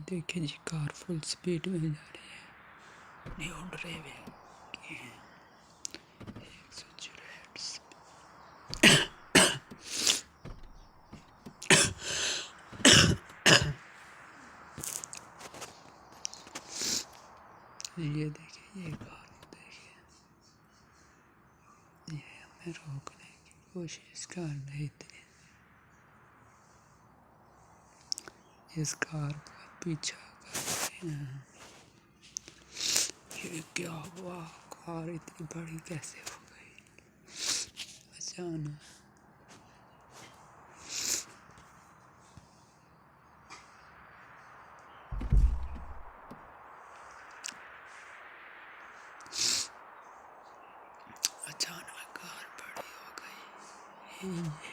देखिए जी, car full speed में जा रही है, न्यू ड्राइविंग की है 108 ये देखिए, ये कार देखिए, ये हमें रोकने की कोशिश कर रही थी। इस कार का पीछा कर रहे हैं। ये क्या हुआ? कार इतनी बड़ी कैसे हो गई अचानक? अचानक कार बड़ी हो गई।